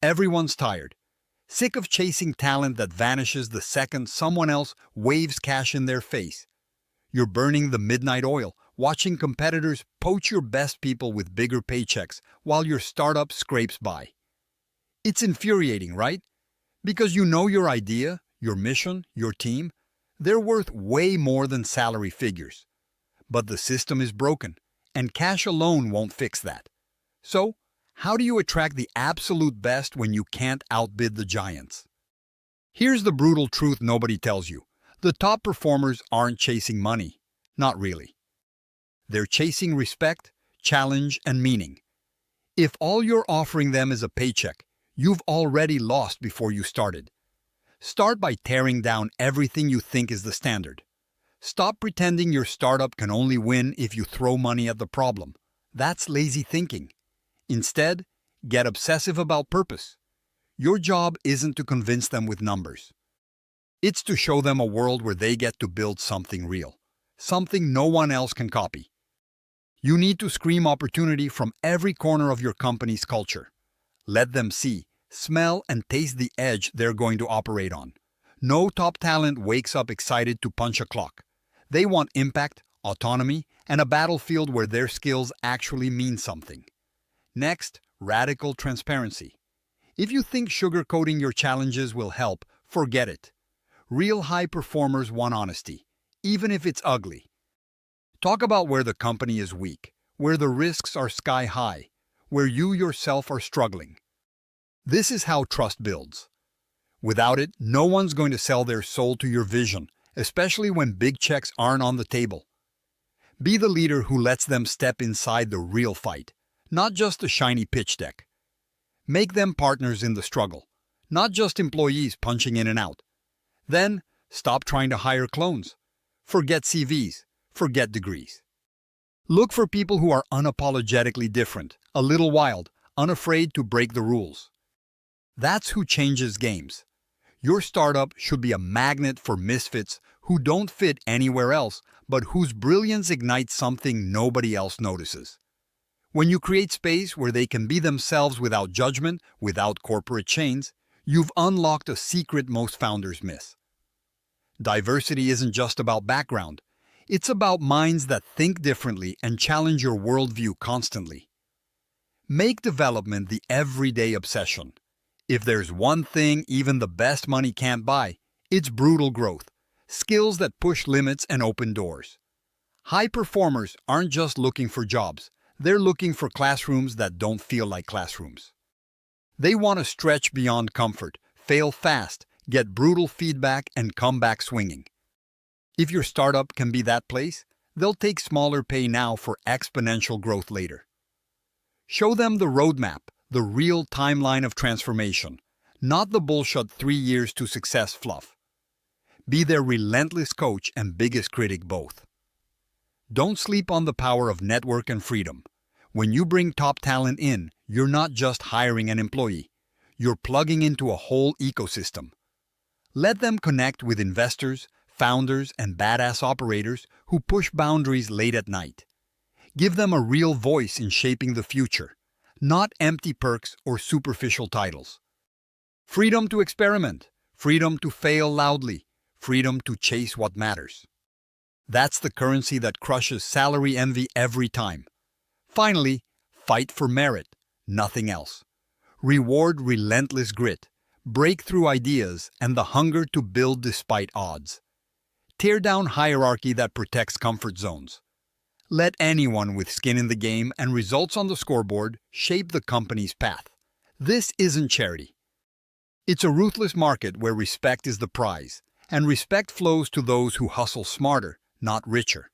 Everyone's tired. Sick of chasing talent that vanishes the second someone else waves cash in their face. You're burning the midnight oil, watching competitors poach your best people with bigger paychecks while your startup scrapes by. It's infuriating, right? Because you know your idea, your mission, your team, they're worth way more than salary figures. But the system is broken, and cash alone won't fix that. So, how do you attract the absolute best when you can't outbid the giants? Here's the brutal truth nobody tells you. The top performers aren't chasing money. Not really. They're chasing respect, challenge, and meaning. If all you're offering them is a paycheck, you've already lost before you started. Start by tearing down everything you think is the standard. Stop pretending your startup can only win if you throw money at the problem. That's lazy thinking. Instead, get obsessive about purpose. Your job isn't to convince them with numbers. It's to show them a world where they get to build something real, something no one else can copy. You need to scream opportunity from every corner of your company's culture. Let them see, smell, and taste the edge they're going to operate on. No top talent wakes up excited to punch a clock. They want impact, autonomy, and a battlefield where their skills actually mean something. Next, radical transparency. If you think sugarcoating your challenges will help, forget it. Real high performers want honesty, even if it's ugly. Talk about where the company is weak, where the risks are sky high, where you yourself are struggling. This is how trust builds. Without it, no one's going to sell their soul to your vision, especially when big checks aren't on the table. Be the leader who lets them step inside the real fight, not just the shiny pitch deck. Make them partners in the struggle, not just employees punching in and out. Then, stop trying to hire clones. Forget CVs, forget degrees. Look for people who are unapologetically different, a little wild, unafraid to break the rules. That's who changes games. Your startup should be a magnet for misfits who don't fit anywhere else, but whose brilliance ignites something nobody else notices. When you create space where they can be themselves without judgment, without corporate chains, you've unlocked a secret most founders miss. Diversity isn't just about background. It's about minds that think differently and challenge your worldview constantly. Make development the everyday obsession. If there's one thing even the best money can't buy, it's brutal growth, skills that push limits and open doors. High performers aren't just looking for jobs, they're looking for classrooms that don't feel like classrooms. They want to stretch beyond comfort, fail fast, get brutal feedback, and come back swinging. If your startup can be that place, they'll take smaller pay now for exponential growth later. Show them the roadmap, the real timeline of transformation, not the bullshit 3 years to success fluff. Be their relentless coach and biggest critic both. Don't sleep on the power of network and freedom. When you bring top talent in, you're not just hiring an employee. You're plugging into a whole ecosystem. Let them connect with investors, founders, and badass operators who push boundaries late at night. Give them a real voice in shaping the future, not empty perks or superficial titles. Freedom to experiment, freedom to fail loudly, freedom to chase what matters. That's the currency that crushes salary envy every time. Finally, fight for merit, nothing else. Reward relentless grit, breakthrough ideas, and the hunger to build despite odds. Tear down hierarchy that protects comfort zones. Let anyone with skin in the game and results on the scoreboard shape the company's path. This isn't charity. It's a ruthless market where respect is the prize, and respect flows to those who hustle smarter, not richer.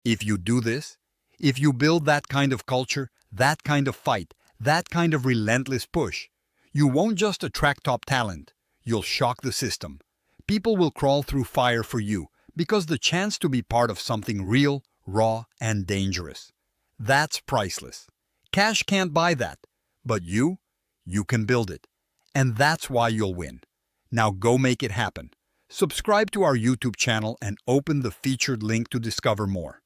If you do this, if you build that kind of culture, that kind of fight, that kind of relentless push, you won't just attract top talent, you'll shock the system. People will crawl through fire for you because the chance to be part of something real, raw, and dangerous. That's priceless. Cash can't buy that, but you can build it. And that's why you'll win. Now go make it happen. Subscribe to our YouTube channel and open the featured link to discover more.